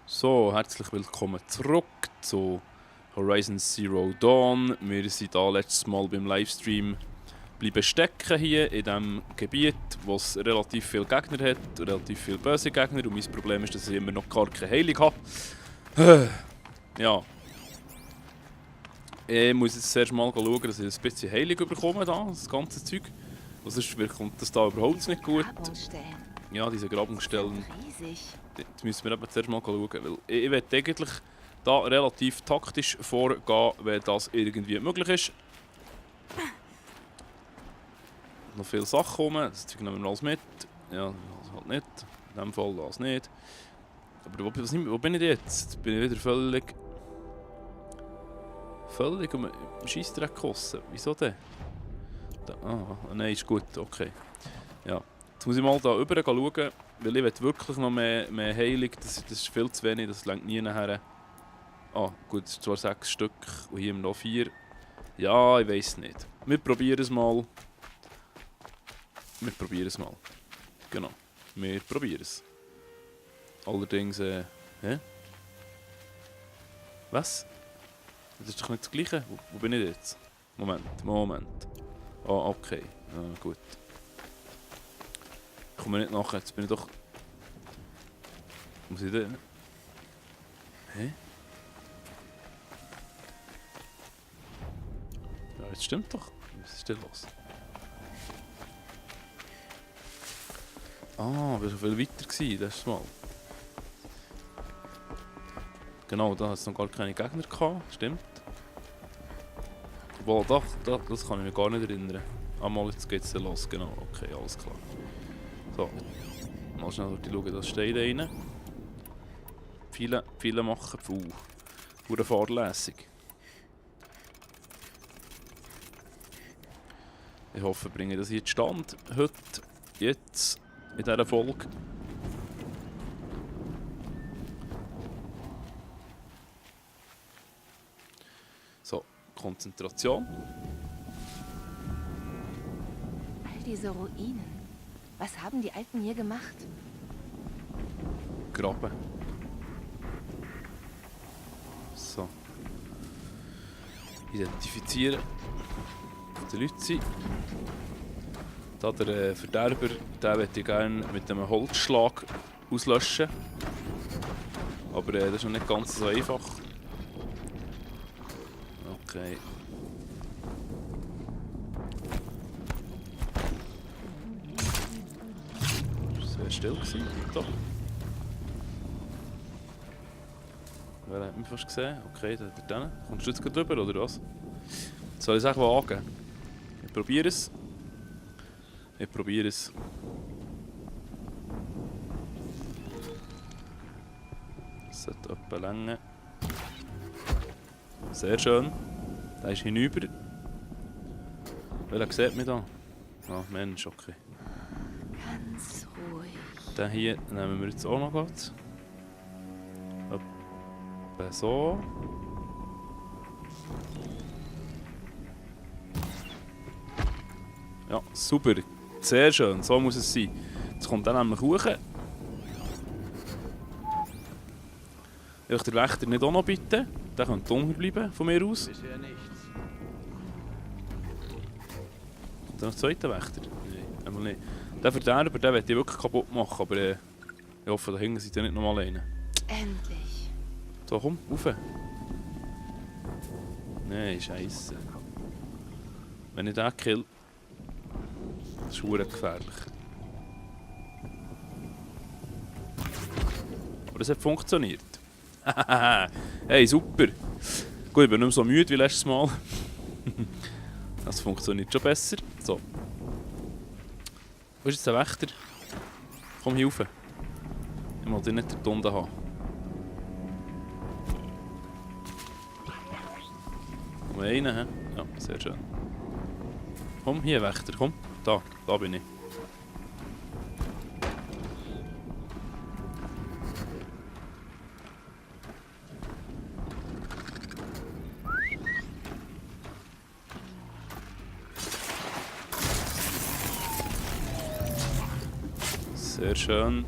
So, herzlich willkommen zurück zu Horizon Zero Dawn. Wir sind da letztes Mal beim Livestream bleiben stecken hier in diesem Gebiet, wo es relativ viele Gegner hat, relativ viele böse Gegner. Und mein Problem ist, dass ich immer noch gar keine Heilung habe. Ja. Ich muss jetzt zuerst mal schauen, dass ich ein bisschen Heilung bekomme, das ganze Zeug. Sonst kommt das da überhaupt nicht gut. Ja, diese Grabungsstellen. Jetzt müssen wir eben zuerst mal schauen, weil ich will eigentlich da relativ taktisch vorgehen, wenn das irgendwie möglich ist. Noch viele Sachen rum, das Zeug nehmen wir alles mit. Ja, das halt nicht. In diesem Fall das nicht. Aber wo bin ich jetzt? Jetzt bin ich wieder völlig um den Scheissdreck gekostet. Wieso denn? Nein, ist gut, okay. Ja. Jetzt muss ich mal da rüber schauen, weil ich will wirklich noch mehr Heilung. Das ist viel zu wenig, das lenkt nie nachher. Ah, gut, es sind zwar 6 Stück und hier noch 4. Ja, ich weiß nicht. Wir probieren es mal. Genau, wir probieren es. Allerdings, hä? Was? Das ist doch nicht das Gleiche. Wo bin ich jetzt? Moment. Ah, okay. Gut. Ich komme nicht nachher, jetzt bin ich doch... Muss ich denn? Hä? Ja, jetzt stimmt doch. Was ist denn los? Ah, wir waren viel weiter gewesen, das Mal. Genau, da hat es noch gar keine Gegner gehabt, stimmt. Obwohl, doch, das kann ich mich gar nicht erinnern. Ah, mal, jetzt geht's dann los, genau, okay, alles klar. So, mal schnell schauen, das steht da rein. Viele machen, pure fahrlässig. Ich hoffe, bringe das hier zustande, heute, jetzt, in dieser Folge. So, Konzentration. All diese Ruinen. Was haben die Alten hier gemacht? Graben. So. Identifizieren. Die Leute sind. Da der Verderber, den möchte ich gerne mit einem Holzschlag auslöschen. Aber das ist noch nicht ganz so einfach. Okay. Sehr still gewesen, doch. Wer hat mich fast gesehen? Okay, da hat er. Kommst du jetzt gerade drüber, oder was? Soll ich es auch wagen? Ich probiere es. Das sollte etwa länger. Sehr schön. Der ist hinüber. Welcher sieht mich da? Ah, Mensch, okay. Ganz ruhig. Den hier nehmen wir jetzt auch noch kurz. Etwa so. Ja, super. Sehr schön, so muss es sein. Jetzt kommt dann nämlich hoch. Ich möchte den Wächter nicht auch noch bitten. Der könnte dunkel bleiben, von mir aus. Bisher nichts. Und dann noch der zweite Wächter? Nein, einmal nicht. Der Verderber, den möchte ich wirklich kaputt machen, aber ich hoffe, da hinten seid ihr nicht nochmal alleine. Endlich. So, komm, rauf. Nein, Scheisse. Wenn ich den kill, das ist verdammt gefährlich. Aber es hat funktioniert. Hey, super. Gut, ich bin nicht mehr so müde wie letztes Mal. Das funktioniert schon besser. So. Wo ist jetzt der Wächter? Komm hier rauf. Ich will dich nicht dort unten haben. Komm rein, hä? Ja, sehr schön. Komm, hier Wächter, komm. Da bin ich. Sehr schön.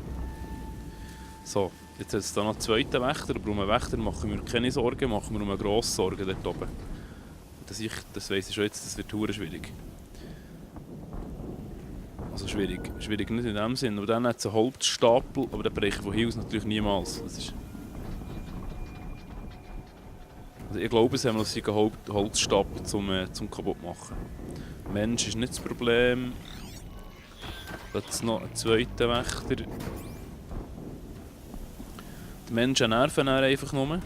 So, Jetzt hat es da noch einen zweiten Wächter, aber um einen Wächter machen wir keine Sorgen, machen wir um einen grossen Sorgen dort oben. Das weiss ich schon jetzt, das wird verdammt schwierig. Also schwierig nicht in dem Sinn, aber dann hat es einen Holzstapel, aber den breche ich von hier aus natürlich niemals. Das ist also ich glaube, es haben wir einen Holzstapel zum kaputt machen. Mensch ist nicht das Problem. Jetzt noch einen zweiten Wächter. Die Menschen nerven dann einfach nur.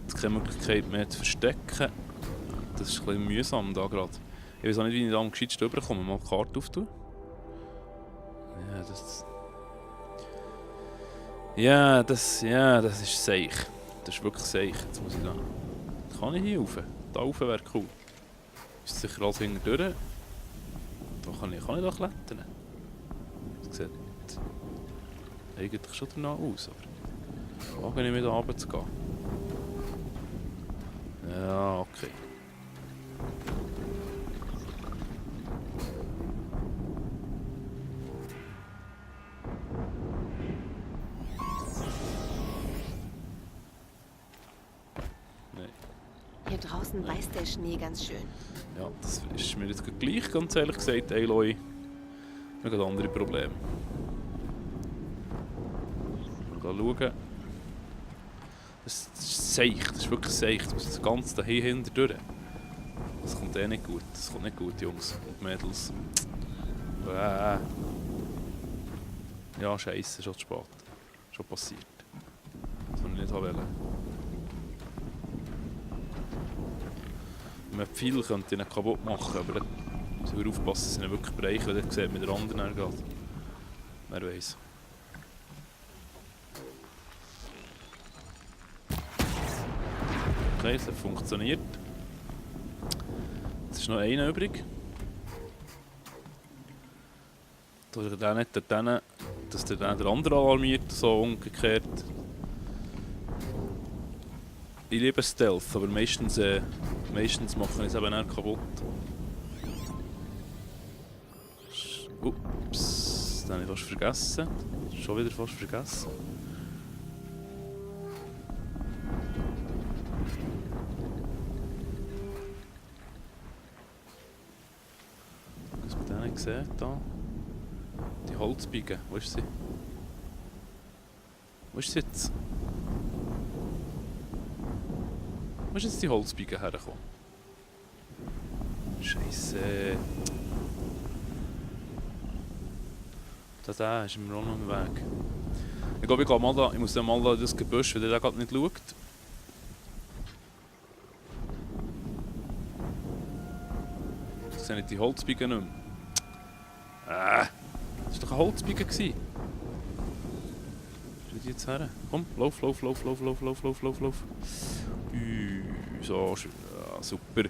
Es gibt keine Möglichkeit mehr zu verstecken. Das ist ein bisschen mühsam da gerade. Ich weiß auch nicht, wie ich da am gescheitsten rüberkomme. Mal die Karte auftun. Das ist seich. Das ist wirklich seich. Jetzt muss ich da. Kann ich hier rauf? Da rauf wäre cool. Ist sicher alles hinten durch. Da kann ich da klettern. Das sieht eigentlich schon danach aus, aber wage ich wieder runter zu gehen. Ja, okay. Nein. Hier draußen beißt der Schnee ganz schön. Ja, das ist mir jetzt gleich, ganz ehrlich gesagt, Aloy. Wir haben andere Probleme. Mal schauen. Das ist seich, das ist wirklich seich. Das Ganze da hier hinten durch. Das kommt eh nicht gut. Das kommt nicht gut, Jungs und Mädels. Ja, scheisse, schon zu spät. Schon passiert. Das wollte ich nicht wollen. Mit viel könnte ich ihn kaputt machen, aber dann müssen wir aufpassen, dass ich ihn wirklich bereiche, weil dann sieht man den anderen gerade. Wer weiß. Okay, es hat funktioniert. Jetzt ist noch einer übrig. Dass der nicht dass der andere alarmiert, so umgekehrt. Ich liebe Stealth, aber meistens mache ich es eben nicht kaputt. Ups, den habe ich fast vergessen. Schon wieder fast vergessen. Was man den nicht gesehen da? Die Holzbiege, wo ist sie? Wo ist sie jetzt? Wo ist jetzt die Holzbiege hergekommen? Scheisse. Da ist mir auch noch im Weg. Ich glaube, ich muss dann mal das Gebüsch, weil der gerade nicht schaut. Ich sehe nicht die Holzbiege nicht mehr. Das war doch eine Holzbiege. Wo ist die jetzt her? Komm, lauf. So, ja, super.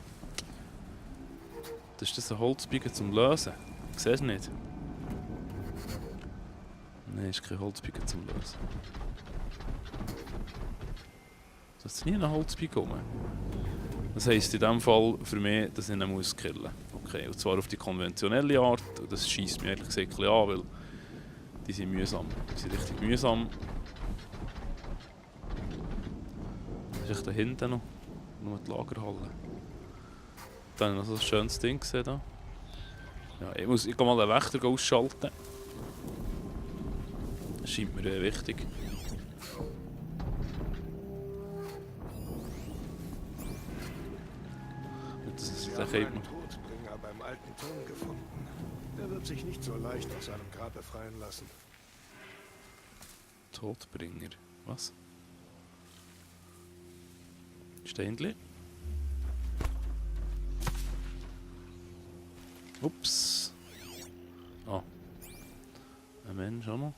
Das ist das eine Holzbiege zum Lösen. Ich sehe es nicht. Nein, ist keine Holzbiege zum Lösen. Das ist nie eine Holzbiege rum. Das heisst in dem Fall für mich, dass ich ihn muss killen muss. Okay, und zwar auf die konventionelle Art. Und das scheisst mir ehrlich gesagt ein bisschen an, weil die sind mühsam. Die sind richtig mühsam. Das ist echt da hinten noch. Nur die Lagerhalle. Dann habe ich noch so ein schönes Ding gesehen da. Ja, ich gehe mal den Wächter ausschalten. Das scheint mir wichtig. Sie haben einen Todbringer beim alten Turm gefunden. Der wird sich nicht so leicht aus seinem Grab befreien lassen. Todbringer? Was? Steinli? Ups. Ah. Ein Mensch auch noch.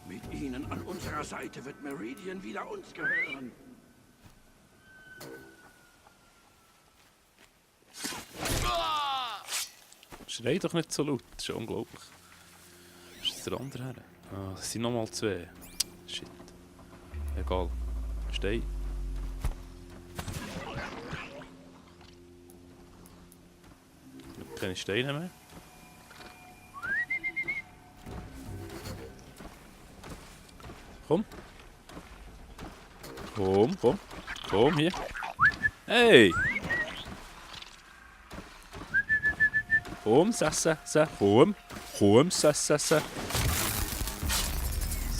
Mit ihnen an unserer Seite wird Meridian wieder uns gehören. Schrei doch nicht so laut, das ist ja unglaublich. Was ist der andere her? Ah, das sind nochmal zwei. Shit. Egal. Steh. Keine Steine mehr. Komm. Komm, komm. Komm hier. Hey! Komm, Sesse, komm. Komm, Sesse.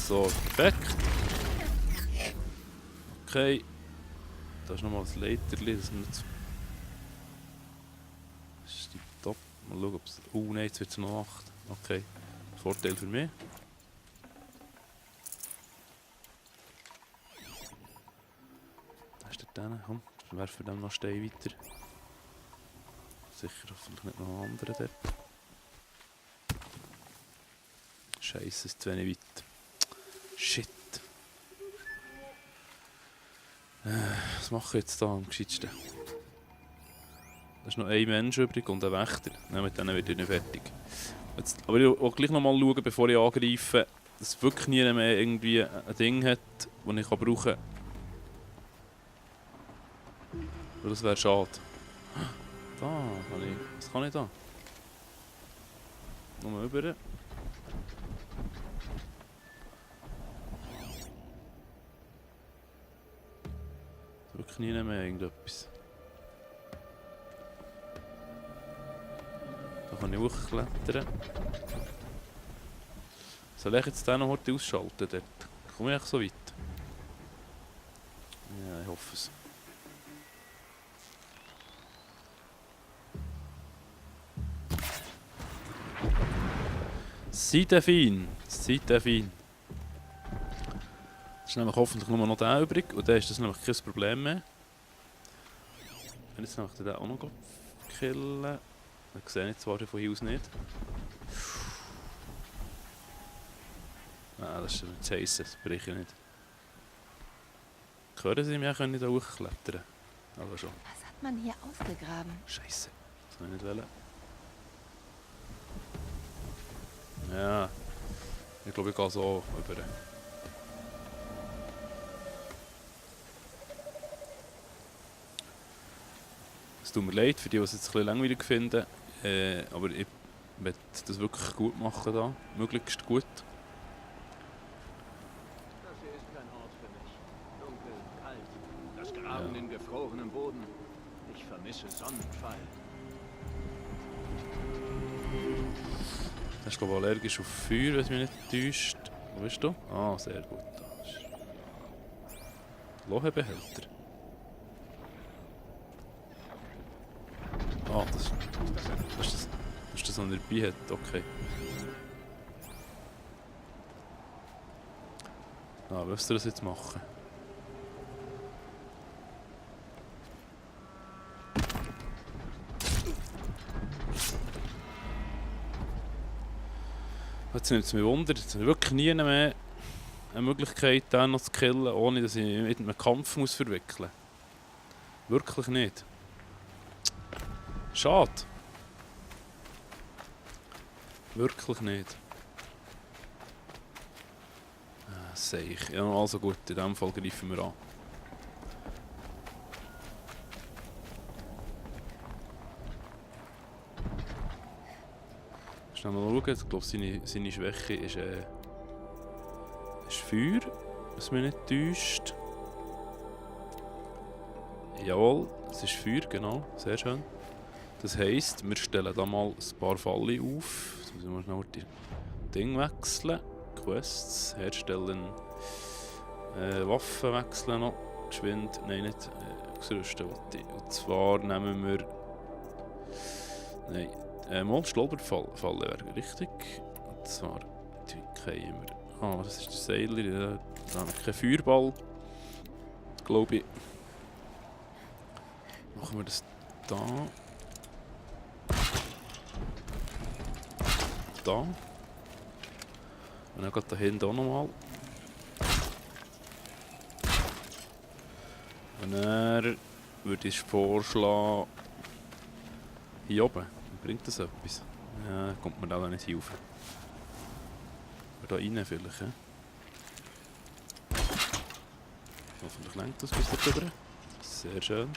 So, perfekt. Okay. Da ist nochmal das Leiterli. Das ist die Top. Mal schauen, ob es... Oh nein, jetzt wird es noch 8. Okay. Vorteil für mich. Da ist der dann. Komm, werfen wir dem noch Stein weiter. Sicher hoffentlich nicht noch einen anderen dort. Scheiße, es ist zu wenig weit. Shit. Was mache ich jetzt da am gescheitsten? Da ist noch ein Mensch übrig und ein Wächter. Nein, mit denen werde ich nicht fertig. Jetzt, aber ich will auch gleich noch mal schauen, bevor ich angreife, dass wirklich nie mehr irgendwie ein Ding hat, das ich brauchen kann. Weil das wäre schade. Da kann ich. Was kann ich da? Nochmal rüber. Wirklich nie mehr irgendetwas. Da kann ich hochklettern. Soll ich jetzt den noch heute ausschalten? Dort? Komme ich echt so weit? Ja, ich hoffe es. Seid fein. Das ist nämlich hoffentlich nur noch der übrig und dann ist das nämlich kein Problem mehr. Wenn jetzt nämlich den auch noch killen. Den sehe ich zwar von hier aus nicht. Nein, das ist nicht zu heissen, das breche ich nicht. Hören Sie mich, können da hochklettern? Aber schon. Was hat man hier ausgegraben? Scheiße, das soll ich nicht wollen. Ja, ich glaube, ich gehe so über. Es tut mir leid für die, die es jetzt ein bisschen langweilig finden, aber ich möchte das wirklich gut machen da, möglichst gut. Das hier ist kein Ort für mich. Dunkel, kalt, das Graben in gefrorenem Boden. Ich vermisse Sonnenfall. Er ist, glaube ich, allergisch auf Feuer, wenn es mich nicht täuscht. Wo bist du? Ah, sehr gut. Lohebehälter. Ah, das ist das, was er dabei hat. Okay. Ah, willst du das jetzt machen? Jetzt nimmt es mich Wunder, jetzt habe ich wirklich nie mehr eine Möglichkeit, den noch zu killen, ohne dass ich mich mit einem Kampf muss verwickeln muss. Wirklich nicht. Schade. Wirklich nicht. Sehe ich. Ja, also gut, in diesem Fall greifen wir an. Schnell mal schauen, ich glaube seine Schwäche ist Feuer, was mich nicht täuscht. Jawohl, es ist Feuer, genau, sehr schön. Das heisst, wir stellen da mal ein paar Fallen auf. Jetzt müssen wir schnell die Ding wechseln. Quests herstellen. Waffen wechseln noch. Geschwind. Nein, nicht ausrüsten. Und zwar nehmen wir. Nein. Stolperfalle wäre richtig. Und zwar. Die kriegen wir. Ah, das ist der Seiler. Da haben wir keinen Feuerball. Glaube ich. Machen wir das da. Da. Und dann geht da hinten auch nochmal. Und dann würde ich vorschlagen, hier oben. Bringt das etwas? Ja, kommt man da nicht hinauf. Da rein vielleicht, he? Hoffentlich lenkt das bis da drüber. Sehr schön.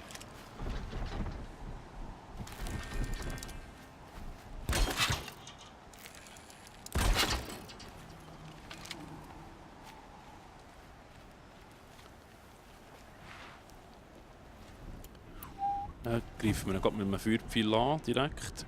Greifen wir ihn gerade mit einem Feuerpfeil an, direkt.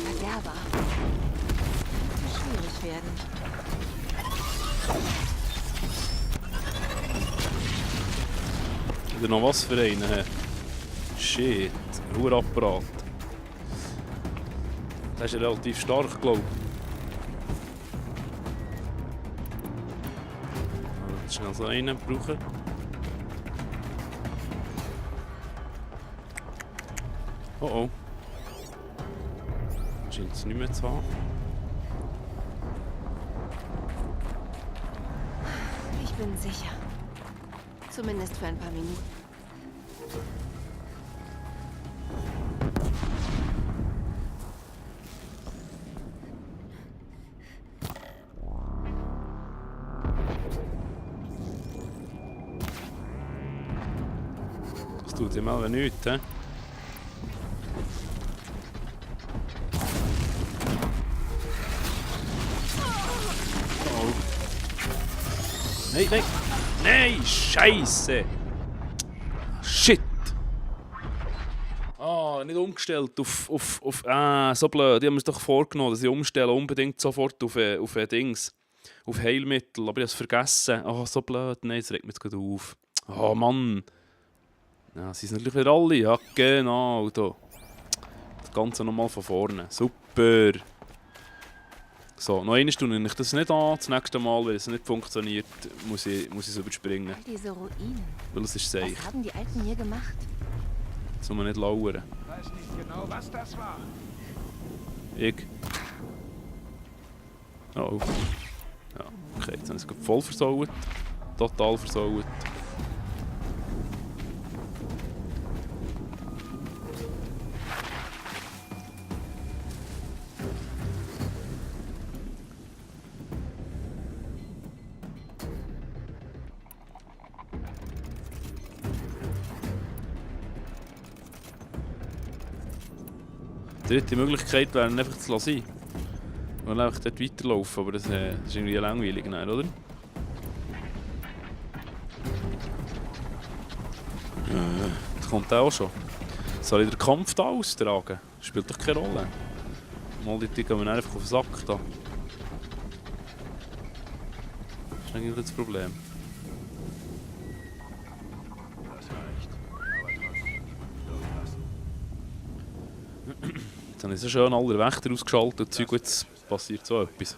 Verderber. Könnte schwierig werden. Oder noch was für einen? Shit, Ruhrapparat. Der ist ja relativ stark, glaube ich. Jetzt schnell so einen brauchen. Oh oh. Scheint es nicht mehr zu haben. Ich bin sicher. Zumindest für ein paar Minuten. Das tut ihm mal nichts, hä? Oh. Nein, nein! Nein! Scheiße! Shit! Ah, nicht umgestellt auf so blöd. Die haben mir doch vorgenommen, dass ich umstelle unbedingt sofort auf Dings. Auf Heilmittel, aber ich habe es vergessen. Oh, so blöd. Nein, es regt mich jetzt gerade auf. Oh Mann! Ja, sie sind natürlich wieder alle. Ja, genau. Da. Das Ganze nochmal von vorne. Super! So, noch einmal tue ich das nicht an. Das nächste Mal, wenn es nicht funktioniert, muss ich es überspringen. All diese Ruinen. Weil es ist safe. Was haben die Alten hier gemacht? Jetzt muss man nicht lauern. Ich weiß nicht genau, was das war. Ich. Oh. Ja, okay, jetzt haben sie es voll versaut. Total versaut. Die dritte Möglichkeit wäre einfach zu lassen. Und einfach dort weiterlaufen, aber das ist irgendwie langweilig, nein, oder? Das kommt auch schon. Soll ich den Kampf da austragen? Spielt doch keine Rolle. Mal die gehen wir einfach auf den Sack da. Das ist eigentlich das Problem. Das reicht. Aber trotzdem, durchlassen. Jetzt habe ich so schön alle Wächter ausgeschaltet und Zeug, jetzt passiert so etwas.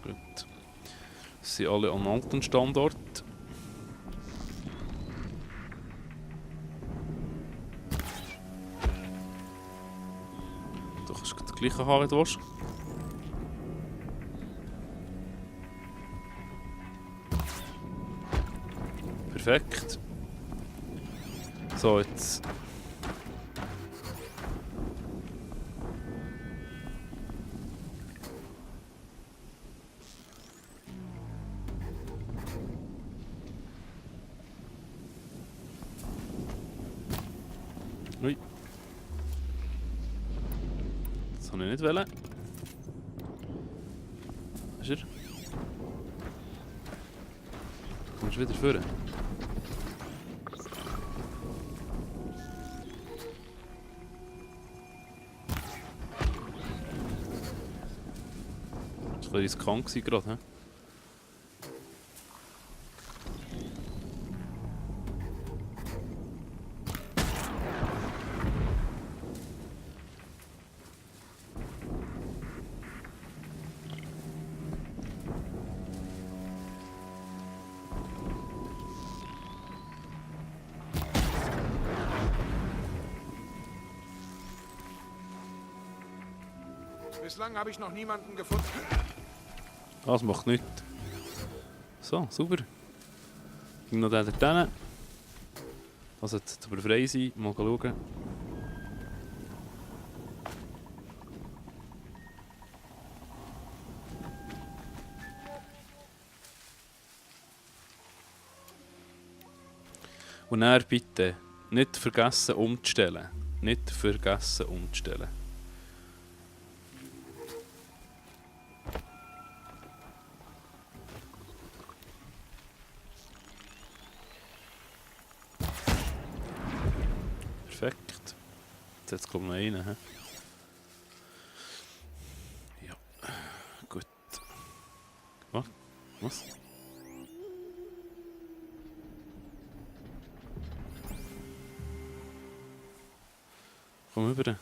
Gut. Sie sind alle am alten Standort. Du kannst das gleiche haben, wie du willst. Perfekt. So, jetzt. Ui. Das habe ich nicht wollen. Ist er? Kommst du wieder vorne? Das war riskant gerade, hä? Bislang habe ich noch niemanden gefunden. Das macht nichts. So, super. Ging noch der da hinten. Also jetzt aber frei sein, mal schauen. Und dann bitte nicht vergessen umzustellen. Nicht vergessen umzustellen. Perfekt. Jetzt hat es glaube ich noch einen. He? Ja, gut. Was? Komm rüber.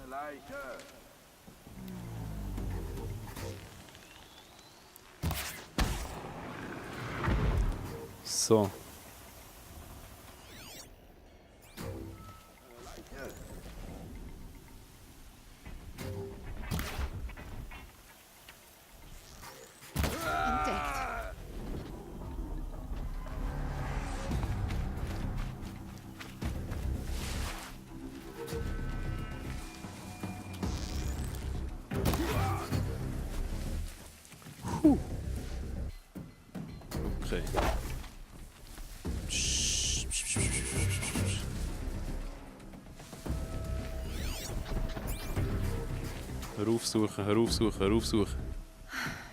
Eine Leiche. So. Entdeckt. Okay. Hör aufsuchen, hör aufsuchen, hör aufsuchen.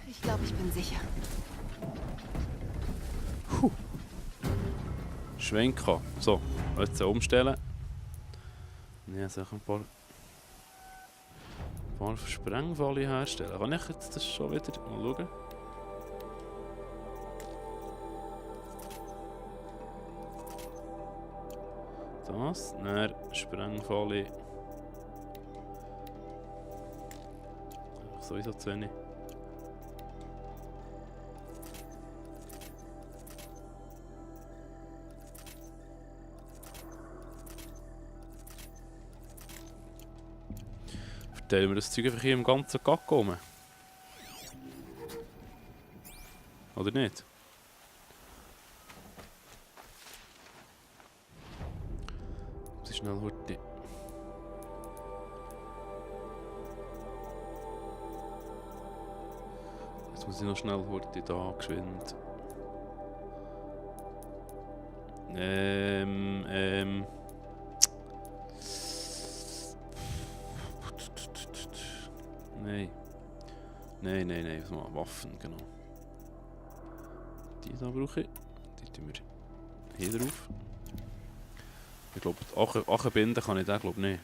Ich glaube, ich bin sicher. Schwenken. So, jetzt umstellen. Ja, sag ein paar Sprengfalle herstellen. Kann ich jetzt das schon wieder mal schauen? Das, dann Sprengfalle. Sowieso zu wenig. Verteilen wir das Zeug einfach hier im ganzen Kack rum? Oder nicht? Das ist schnell Hurti. Jetzt muss ich noch schnell Hurti da geschwind. Nein, was mal Waffen, genau. Die da brauche ich. Die tun wir hier drauf. Ich glaube, die Ache binden kann ich da glaube nicht.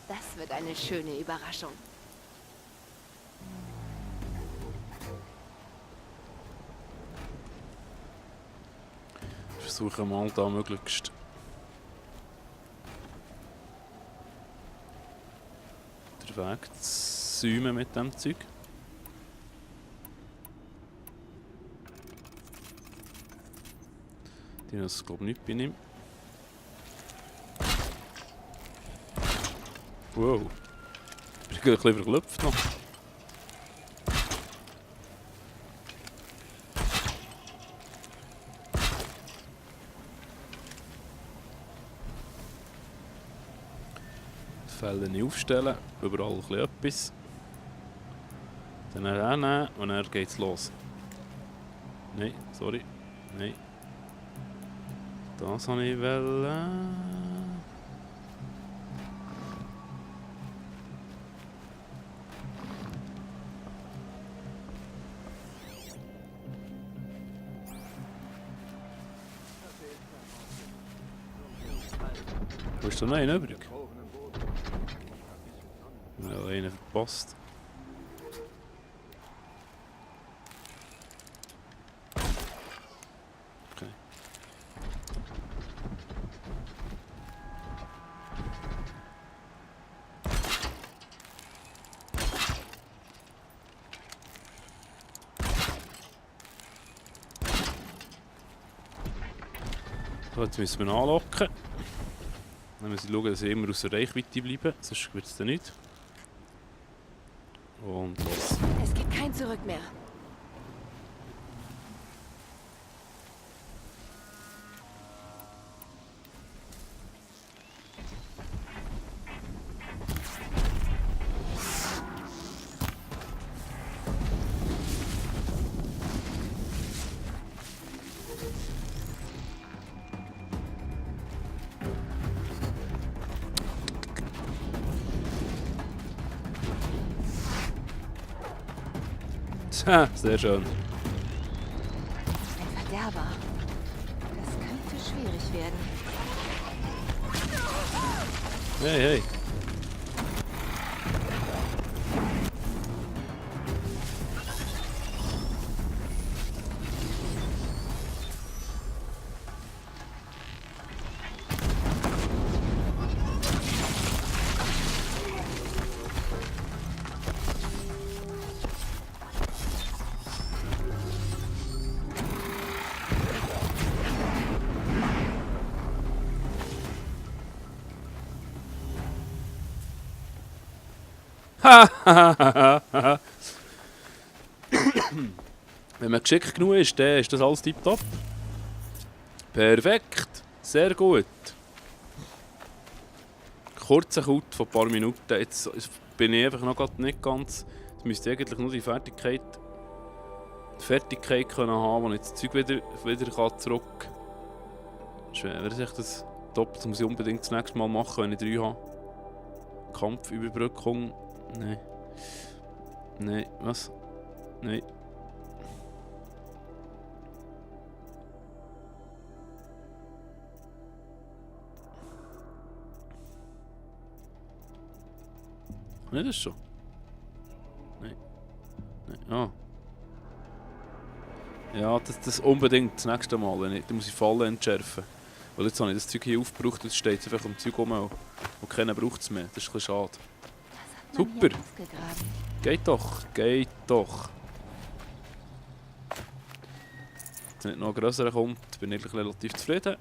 Das wird eine schöne Überraschung. Ich versuche mal da möglichst den Weg zu säumen mit dem Zeug. Die haben es glaube ich nicht bei ihm. Wow. Ich bin ein bisschen verklopft noch. Die Fälle nicht aufstellen, überall ein bisschen etwas. Dann annehmen und dann geht's los. Nein, sorry. Nein. Das habe ich wollen. Wo ist da noch einer übrig? Ja, einen verpasst. So, jetzt müssen wir ihn anlocken. Dann müssen wir schauen, dass wir immer aus der Reichweite bleiben, sonst wird es dann nicht. Und los. Es gibt kein Zurück mehr. Sehr schön. Ein Verderber. Das könnte schwierig werden. Hey, hey. Wenn man geschickt genug ist, dann ist das alles tipptopp. Perfekt. Sehr gut. Kurzer Cut von ein paar Minuten. Jetzt bin ich einfach noch nicht ganz... Jetzt müsste ich eigentlich nur die Fertigkeit können haben, wo ich das Zeug wieder zurück kann. Wäre das top? Das muss ich unbedingt das nächste Mal machen, wenn ich 3 habe. Kampfüberbrückung. Nein. Nein, was? Nein. Nicht das schon? Nein. Nein. Ah. Ja, das unbedingt das nächste Mal. Da muss ich Fallen entschärfen. Weil jetzt habe ich das Zeug hier aufgebraucht und jetzt steht es einfach am Zeug rum und keiner braucht es mehr. Das ist ein bisschen schade. Super! Geht doch, geht doch. Wenn nicht noch ein grösserer kommt, bin ich eigentlich relativ zufrieden.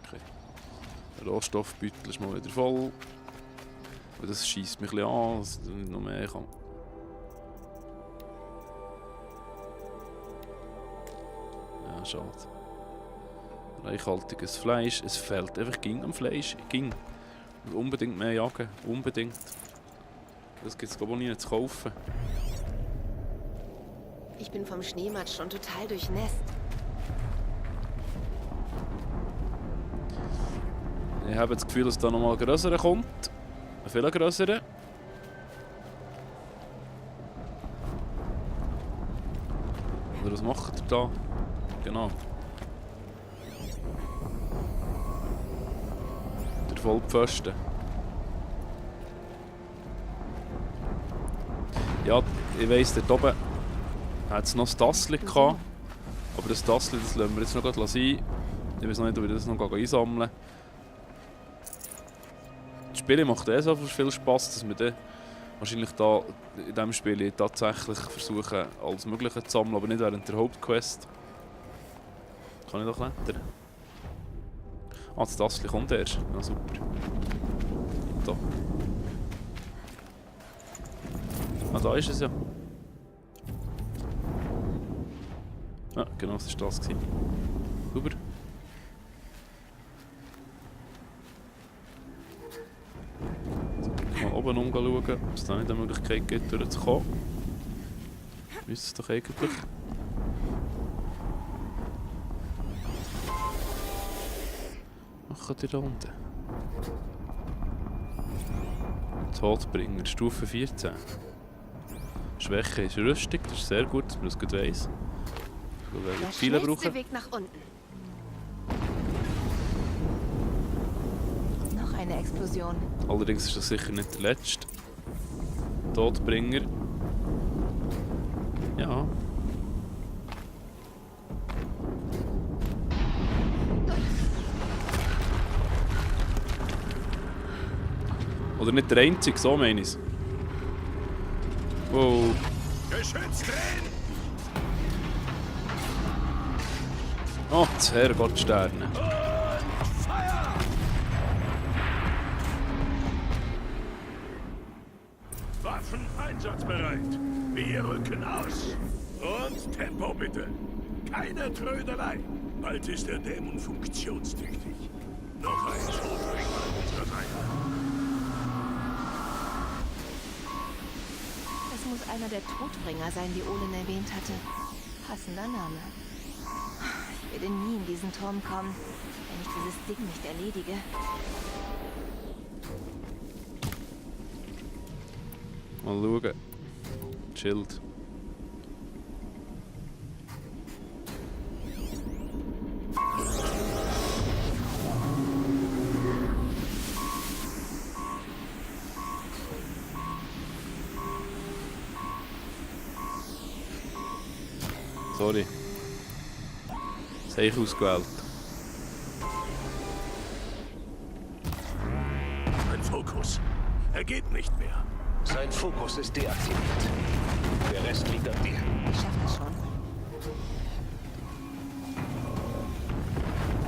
Okay. Der Rohstoffbeutel ist mal wieder voll. Und das scheisst mich ein bisschen an, dass ich nicht noch mehr kann. Ja, schade. Reichhaltiges Fleisch. Es fehlt einfach ging am Fleisch. Ging. Und unbedingt mehr jagen. Unbedingt. Das gibt es glaube ich nie zu kaufen. Ich bin vom Schneematsch schon total durchnässt. Ich habe das Gefühl, dass da nochmal ein grösserer kommt. Ein viel grösserer. Oder was macht ihr da? Genau. Der Vollpfosten. Ja, ich weiss, dort oben hat es noch das Tassli gehabt. Aber das Tassli, das lassen wir jetzt noch sein. Ich weiß noch nicht, ob wir das noch einsammeln. Das Spiel macht so viel Spass, dass wir dann wahrscheinlich da in diesem Spiel tatsächlich versuchen, alles Mögliche zu sammeln, aber nicht während der Hauptquest. Kann ich da klettern? Ah, das Tassli kommt erst. Ja, super. Da. Ah, da ist es ja. Ja, genau, das war das. Super. Mal oben umschauen, ob es da nicht eine Möglichkeit gibt, durchzukommen. Müsste es doch eigentlich. Machen die da unten? Todbringer, Stufe 14. Schwäche ist Rüstung, das ist sehr gut, dass man das gut weiss. Ich will viele brauchen. Weg nach unten. Noch eine Explosion. Allerdings ist das sicher nicht der letzte. Todbringer. Ja. Oder nicht der einzige, so meine ich es. Wow. Geschützt drin! Oh, das Herrgottsterne. Waffen einsatzbereit. Wir rücken aus. Und Tempo bitte. Keine Trödelei. Bald ist der Dämon funktionstüchtig. Noch ein Todbringer an unserer Seite. Es muss einer der Todbringer sein, die Olin erwähnt hatte. Passender Name. Ich werde nie in diesen Turm kommen, wenn ich dieses Ding nicht erledige. Mal schauen. Schild. Sorry. Das habe ich ausgewählt. Ein Fokus. Er geht nicht mehr. Sein Fokus ist deaktiviert. Der Rest liegt an dir. Ich schaffe das schon.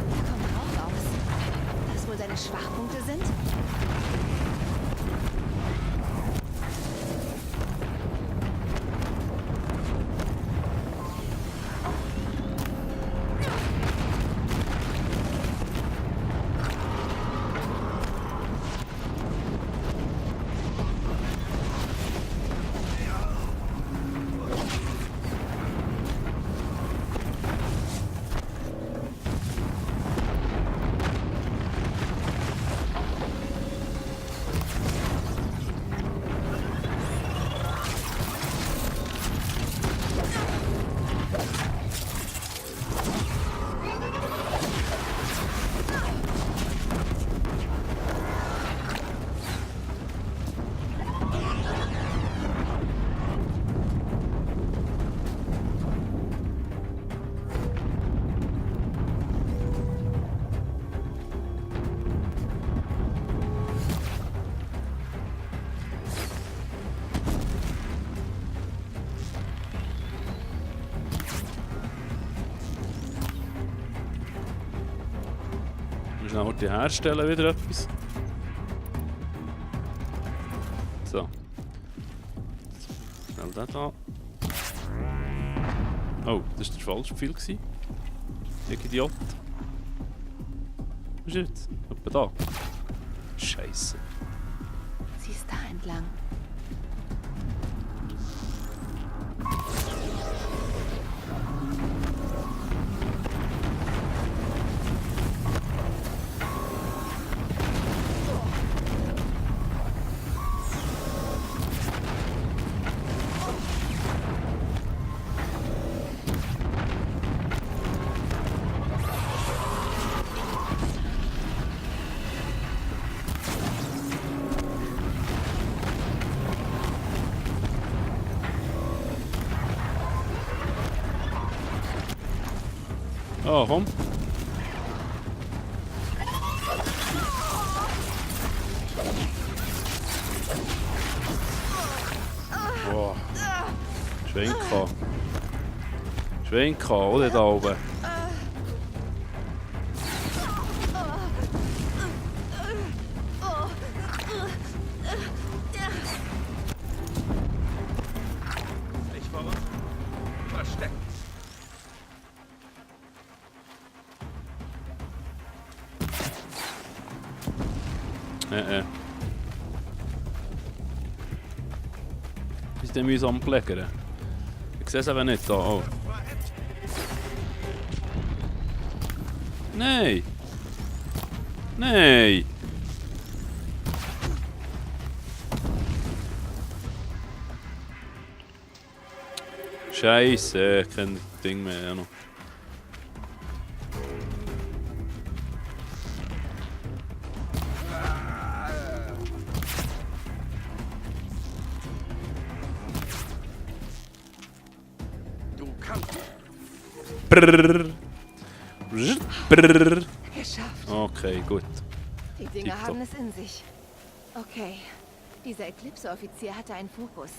Komm drauf aus. Das wohl deine Schwachpunkte sind? Schnell heute herstellen wieder etwas. So. Schnell das da. Oh, das war der falsche Pfeil. Ich Idiot. Was ist jetzt? Etwa da. Scheiße. Sie ist da entlang. Oh, komm. Boah. Schwenka. Schwenka, oder da oben? Ich voran. Verstecken. Wie ist denn mühsam pflegen? Ich sehe es eben nicht da. Oh. Nein! Nein! Scheiße, kein Ding mehr. Ja noch. Brrrr. Brrrr. Geschafft. Okay, gut. Die Dinger Tipptopp. haben es in sich. Okay. Dieser Eclipse-Offizier hatte einen Fokus.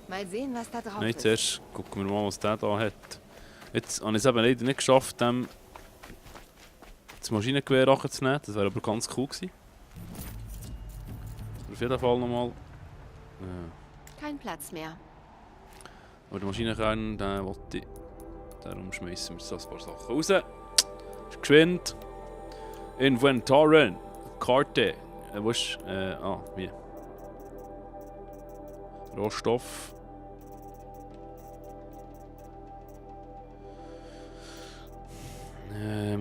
Mal sehen, was da drauf Nein, ist. zuerst gucken wir mal, was der da hat. Jetzt habe ich es eben leider nicht geschafft, dem das Maschinengewehr nachzunehmen. Das wäre aber ganz cool gewesen. Auf jeden Fall nochmal. Kein Platz mehr. Aber der Maschinenkern, den wollte ich. Darum schmeißen wir jetzt das paar Sachen raus. Ist geschwind. Inventaren. Karte. Wo ist. Wie? Rohstoff. Ja,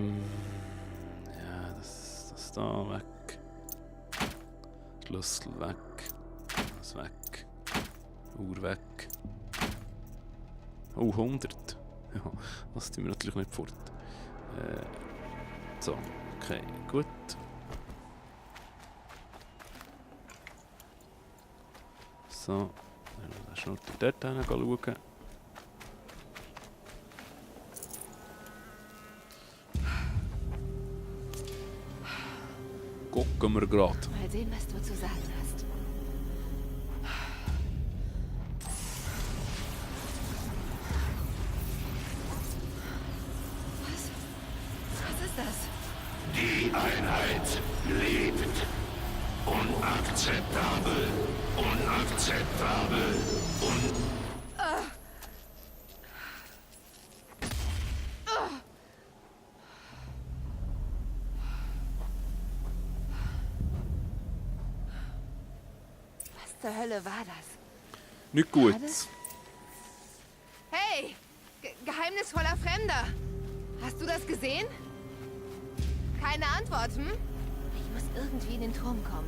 das da weg. Schlüssel weg. Das weg. Uhr weg. Oh, 100. Ja, das tun wir natürlich nicht fort. So, okay, gut. So, dann schnell dort hin schauen. Gucken wir gerade. Mal sehen, was du zu sagen hast. Was ist das? Die Einheit lebt. Unakzeptabel. Unakzeptabel. Was zur Hölle war das? Nicht gut. Hey! Geheimnisvoller Fremder! Hast du das gesehen? Keine Antwort, hm? Ich muss irgendwie in den Turm kommen.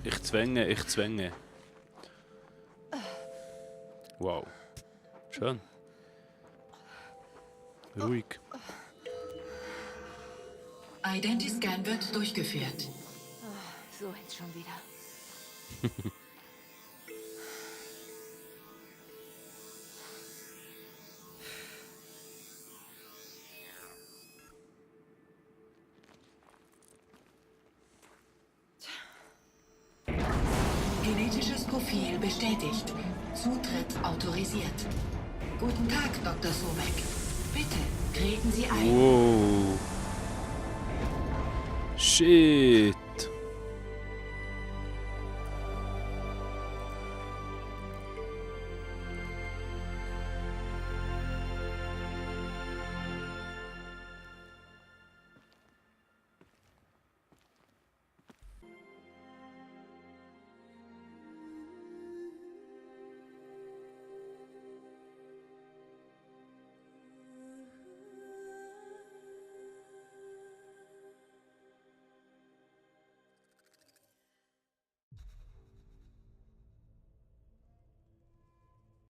Ich zwänge. Wow. Schön. Ruhig. Identiscan wird durchgeführt. So jetzt schon wieder. Genetisches Profil bestätigt. Zutritt autorisiert. Guten Tag, Dr. Somek. Bitte, treten Sie ein. Wow. Shit.